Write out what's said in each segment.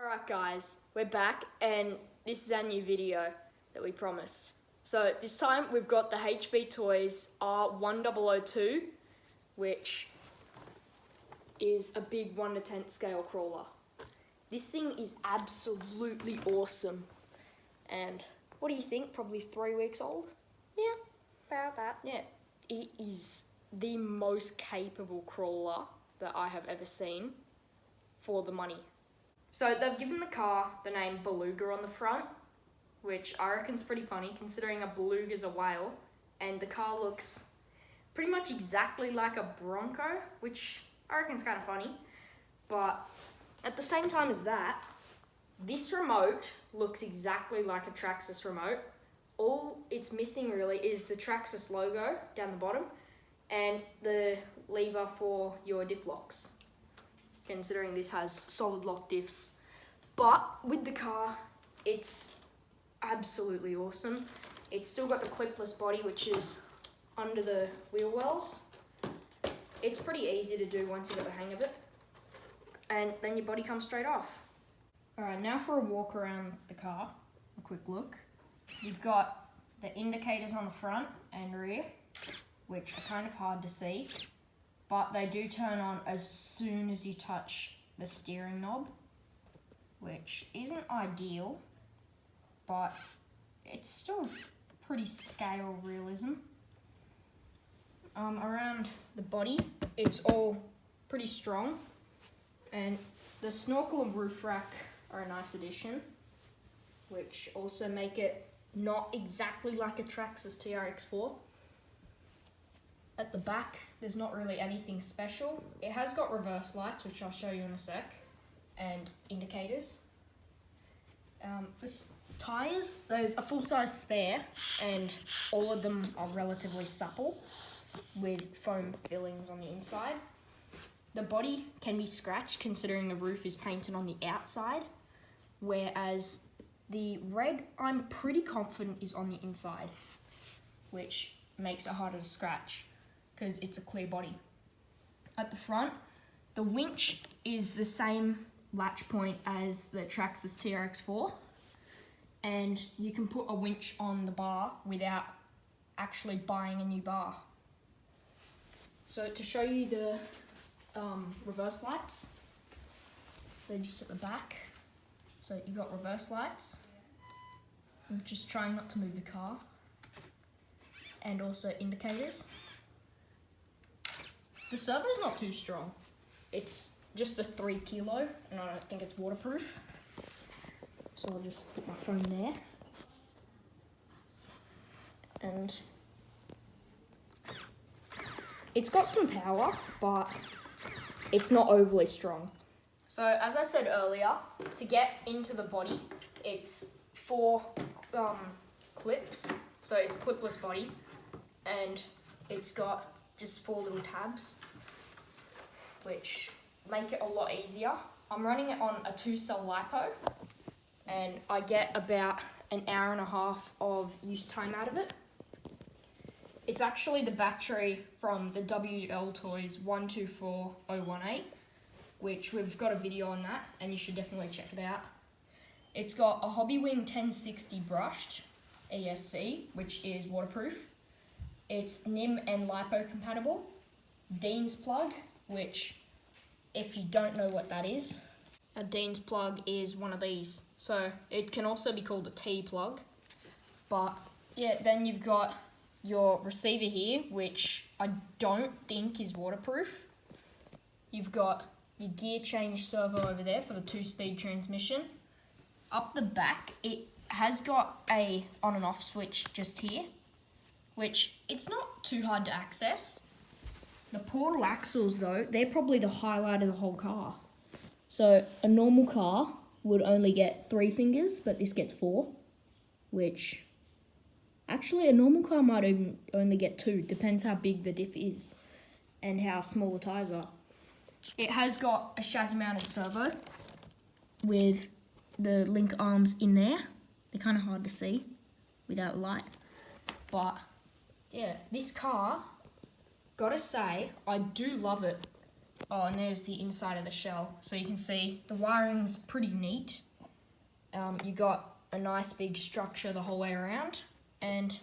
Alright guys, we're back and this is our new video that we promised. So this time we've got the HB Toys r1002, which is a big 1 to 10 scale crawler. This thing is absolutely awesome. And what do you think? Probably 3 weeks old? Yeah, about that. Yeah, it is the most capable crawler that I have ever seen for the money. So they've given the car the name Beluga on the front, which I reckon's pretty funny considering a beluga's a whale, and the car looks pretty much exactly like a Bronco, which I reckon's kind of funny. But at the same time as that, this remote looks exactly like a Traxxas remote. All it's missing really is the Traxxas logo down the bottom and the lever for your diff locks, considering this has solid lock diffs. But with the car, it's absolutely awesome. It's still got the clipless body, which is under the wheel wells. It's pretty easy to do once you get the hang of it. And then your body comes straight off. Alright, now for a walk around the car, a quick look. You've got the indicators on the front and rear, which are kind of hard to see, but they do turn on as soon as you touch the steering knob, which isn't ideal, but it's still pretty scale realism. Around the body, it's all pretty strong, and the snorkel and roof rack are a nice addition, which also make it not exactly like a Traxxas TRX4. At the back, there's not really anything special. It has got reverse lights, which I'll show you in a sec, and indicators. This tyres, there's a full-size spare, and all of them are relatively supple, with foam fillings on the inside. The body can be scratched, considering the roof is painted on the outside, whereas the red, I'm pretty confident, is on the inside, which makes it harder to scratch because it's a clear body. At the front, the winch is the same latch point as the Traxxas TRX4, and you can put a winch on the bar without actually buying a new bar. So to show you the reverse lights, they're just at the back. So you got reverse lights. I'm just trying not to move the car. And also indicators. The servo's not too strong. It's just a 3 kilo, and I don't think it's waterproof. So I'll just put my phone there. And it's got some power, but it's not overly strong. So as I said earlier, to get into the body, it's 4 clips. So it's clipless body, and it's got just 4 little tabs, which make it a lot easier. I'm running it on a 2-cell LiPo, and I get about an hour and a half of use time out of it. It's actually the battery from the WL Toys 124018, which we've got a video on that, and you should definitely check it out. It's got a Hobbywing 1060 brushed ESC, which is waterproof. It's NIM and LiPo compatible. Dean's plug, which, if you don't know what that is, a Dean's plug is one of these. So it can also be called a T plug. But yeah, then you've got your receiver here, which I don't think is waterproof. You've got your gear change servo over there for the 2-speed transmission. Up the back, it has got a on and off switch just here, which it's not too hard to access. The portal axles though, they're probably the highlight of the whole car. So a normal car would only get 3 fingers, but this gets 4, which actually a normal car might even only get 2, depends how big the diff is and how small the tyres are. It has got a chassis mounted servo with the link arms in there. They're kind of hard to see without light. But yeah, this car, gotta say, I do love it Oh, and there's the inside of the shell. So you can see the wiring's pretty neat. You got a nice big structure the whole way around, and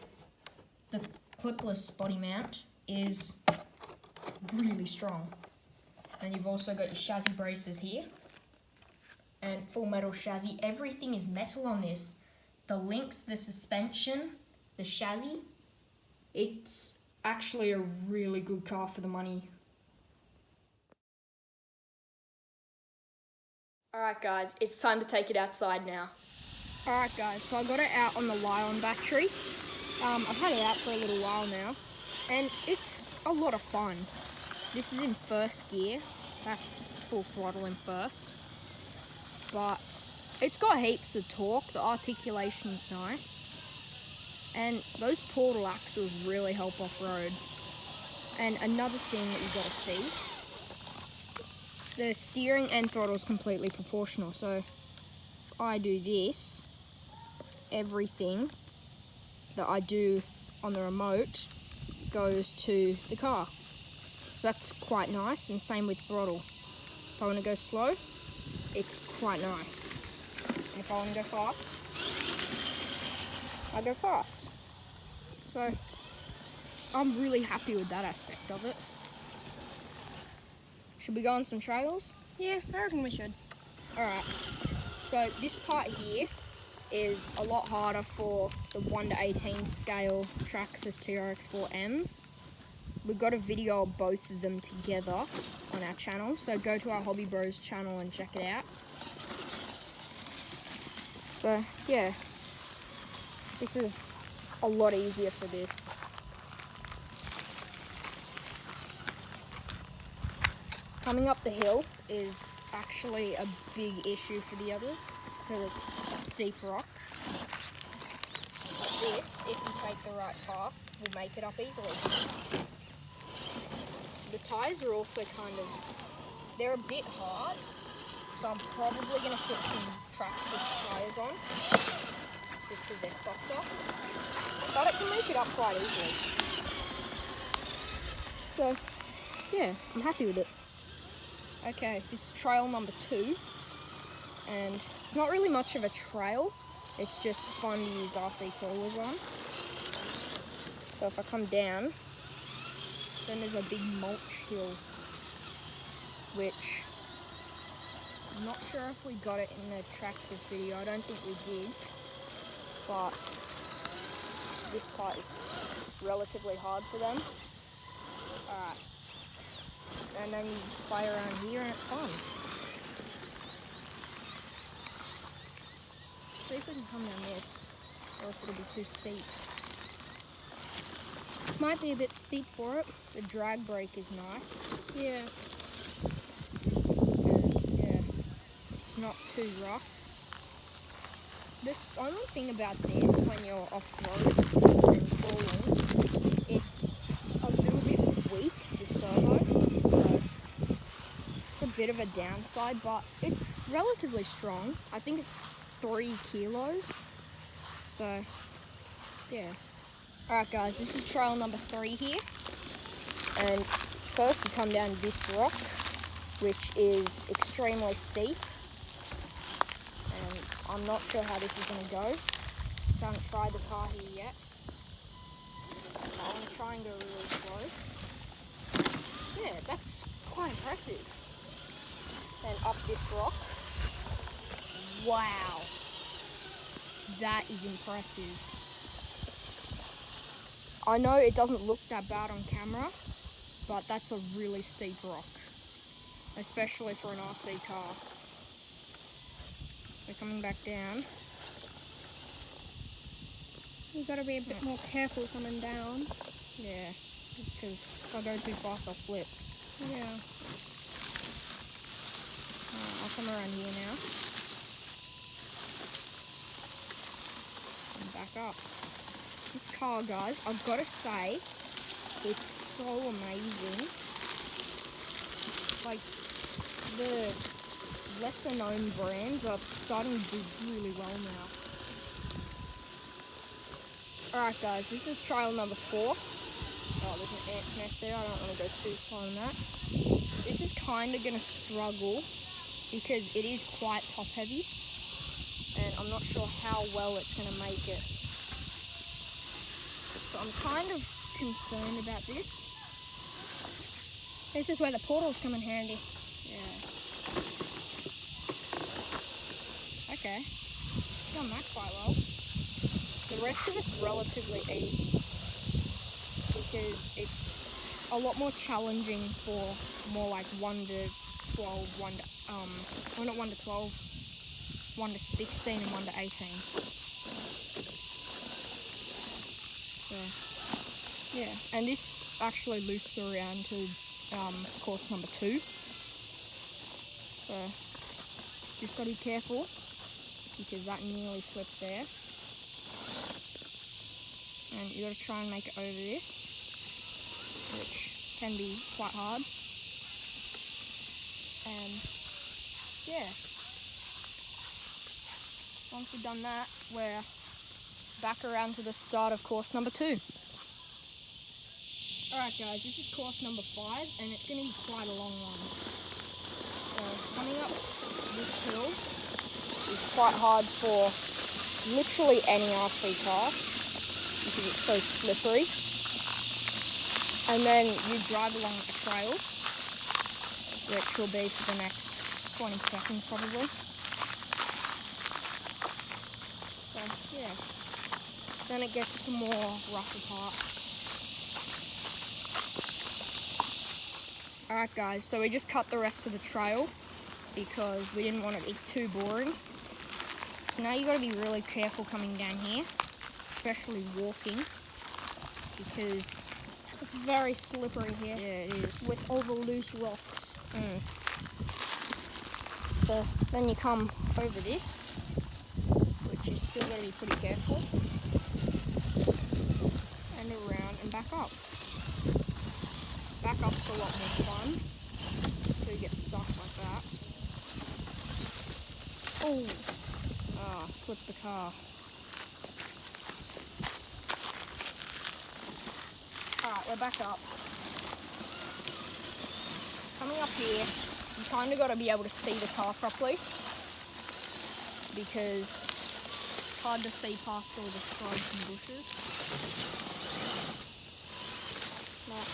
the clipless body mount is really strong. And you've also got your chassis braces here, and full metal chassis. Everything is metal on this. The links, the suspension, the chassis. It's actually a really good car for the money. Alright guys, it's time to take it outside now. Alright guys, so I got it out on the Lion battery. I've had it out for a little while now, and it's a lot of fun. This is in first gear, that's full throttle in first. But it's got heaps of torque, the articulation's nice. And those portal axles really help off-road. And another thing that you've got to see, the steering and throttle is completely proportional. So if I do this, everything that I do on the remote goes to the car. So that's quite nice, and same with throttle. If I want to go slow, it's quite nice. And if I want to go fast, I go fast. So I'm really happy with that aspect of it. Should we go on some trails? Yeah, I reckon we should. Alright, so this part here is a lot harder for the 1 to 18 scale Traxxas TRX4Ms. We've got a video of both of them together on our channel, so go to our HobbyBros channel and check it out. So yeah, this is a lot easier for this. Coming up the hill is actually a big issue for the others because it's a steep rock. But this, if you take the right path, will make it up easily. The tyres are also they're a bit hard, so I'm probably going to put some Traxxas tyres on, just because they're softer. But it can make it up quite easily. So, yeah, I'm happy with it. Okay, this is trail number 2, and it's not really much of a trail, it's just fun to use RC crawlers on. So if I come down, then there's a big mulch hill, which I'm not sure if we got it in the Traxxas video. I don't think we did, but this part is relatively hard for them. Alright, and then you just play around here and it's fun. Let's see if we can come down this, or if it'll be too steep. Might be a bit steep for it. The drag brake is nice. Yeah. Because, yeah, it's not too rough. This only thing about this, when you're off-road and crawling, it's a little bit weak, the servo. So it's a bit of a downside, but it's relatively strong. I think it's 3 kilos. So, yeah. Alright guys, this is trail number 3 here, and first you come down this rock, which is extremely steep, and I'm not sure how this is going to go. I haven't tried the car here yet. I want to try and go really slow. Yeah, that's quite impressive. Then up this rock. Wow, that is impressive. I know it doesn't look that bad on camera, but that's a really steep rock, especially for an RC car. So coming back down. You've got to be a bit more careful coming down. Yeah, because if I go too fast I'll flip. Yeah. I'll come around here now. And back up. This car, guys, I've got to say, it's so amazing. Like, the lesser known brands are starting to do really well now. Alright guys, this is trial number 4. Oh, there's an ant's nest there, I don't want to go too slow on that. This is kind of going to struggle because it is quite top heavy and I'm not sure how well it's going to make it. So I'm kind of concerned about this. This is where the portals come in handy. Yeah. Okay. It's done that quite well. The rest of it's relatively easy because it's a lot more challenging for more like 1 to 12, well not 1 to 12, 1 to 16 and 1 to 18. So, yeah, and this actually loops around to course number 2. So, just got to be careful because that nearly flipped there. And you got to try and make it over this, which can be quite hard. And yeah, once we've done that, we're back around to the start of course number 2. Alright guys, this is course number 5 and it's going to be quite a long one. So coming up this hill is quite hard for literally any RC car because it's so slippery. And then you drive along a trail, which will be for the next 20 seconds probably. So yeah, then it gets some more rougher parts. Alright guys, so we just cut the rest of the trail because we didn't want it to be too boring. So now you got to be really careful coming down here, especially walking, because it's very slippery here. Yeah, it is. With all the loose rocks. So then you come over this, which you still got to be pretty careful, and around and back up. Back up's a lot more fun, so you get stuck like that. Oh, flip the car. Alright, we're back up. Coming up here, you kind of got to be able to see the car properly because it's hard to see past all the shrubs and bushes. Like,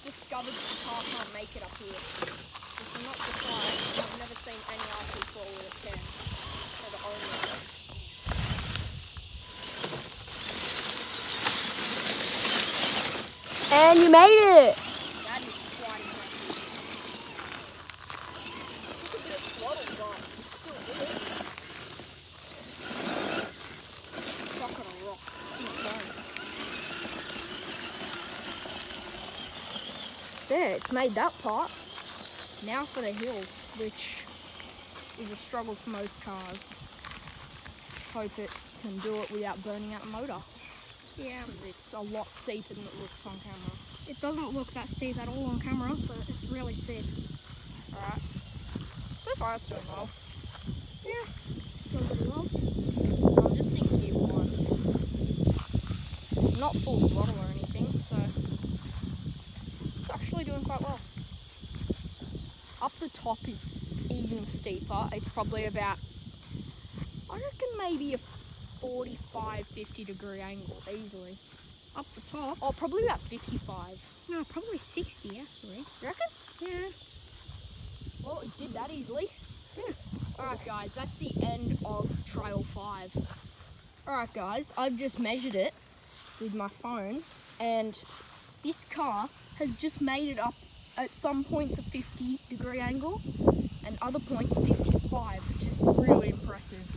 discovered that the car can't make it up here. Which I'm not surprised. I've never seen any RC4 with a 10. They're the only one. And you made it! That is quite impressive. Look at this throttle gone. It's still good. Stuck on a rock. Keep going. There, it's made that part. Now for the hill, which is a struggle for most cars. Hope it can do it without burning out the motor. Yeah. Because it's a lot steeper than it looks on camera. It doesn't look that steep at all on camera, but it's really steep. Alright. So far it's doing well. Yeah, it's doing pretty well. I'm just in gear 1. Not full throttle or anything, so it's actually doing quite well. Up the top is even steeper. It's probably about, I reckon maybe a 45, 50 degree angle easily. Up the top? Oh, probably about 55. No, probably 60 actually. You reckon? Yeah. Well, it did that easily. Yeah. Alright guys, that's the end of Trail 5. Alright guys, I've just measured it with my phone and this car has just made it up at some points a 50 degree angle and other points 55, which is really impressive.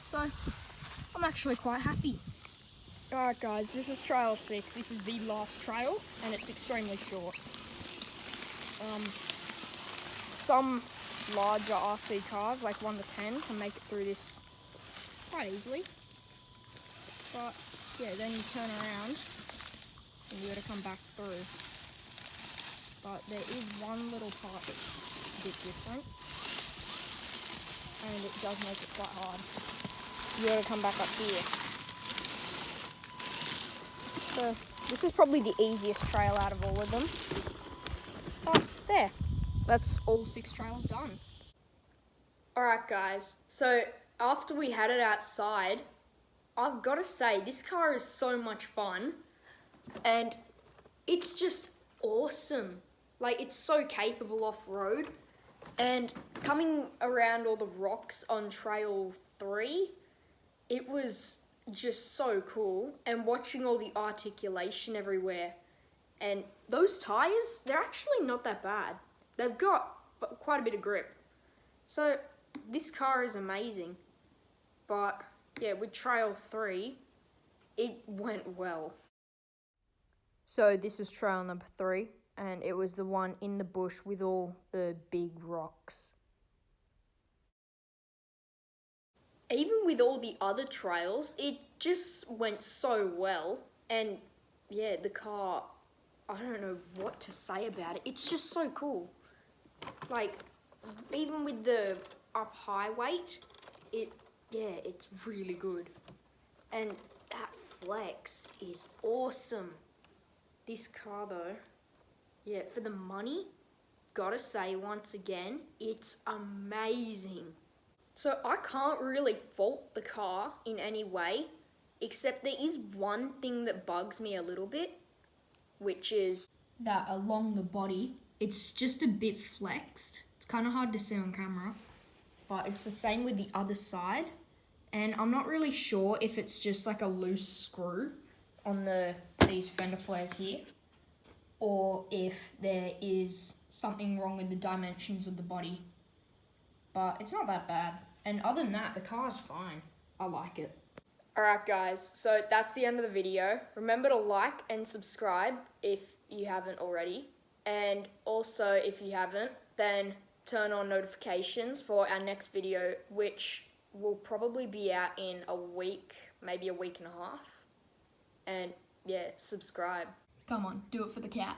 So, I'm actually quite happy. Alright guys, this is Trail 6. This is the last trail and it's extremely short. Some larger RC cars, like 1 to 10, can make it through this quite easily. But yeah, then you turn around and you got to come back through. But there is one little part that's a bit different and it does make it quite hard. you gotta come back up here. So this is probably the easiest trail out of all of them. Oh, there. That's all 6 trails done. Alright guys, so after we had it outside, I've got to say, this car is so much fun. And it's just awesome. Like, it's so capable off-road. And coming around all the rocks on Trail 3, it was just so cool. And watching all the articulation everywhere. And those tyres, they're actually not that bad. They've got quite a bit of grip. So, this car is amazing. But, yeah, with Trail 3, it went well. So this is trail number 3, and it was the one in the bush with all the big rocks. Even with all the other trails, it just went so well. And yeah, the car, I don't know what to say about it. It's just so cool. Like, even with the up high weight, it's really good. And that flex is awesome. This car though, yeah, for the money, gotta say once again, it's amazing. So I can't really fault the car in any way, except there is one thing that bugs me a little bit, which is that along the body, it's just a bit flexed. It's kind of hard to see on camera, but it's the same with the other side. And I'm not really sure if it's just like a loose screw on these fender flares here, or if there is something wrong with the dimensions of the body. But it's not that bad. And other than that, the car's fine. I like it. Alright guys, so that's the end of the video. Remember to like and subscribe if you haven't already. And also, if you haven't, then turn on notifications for our next video, which will probably be out in a week, maybe a week and a half. And yeah, subscribe. Come on, do it for the cat.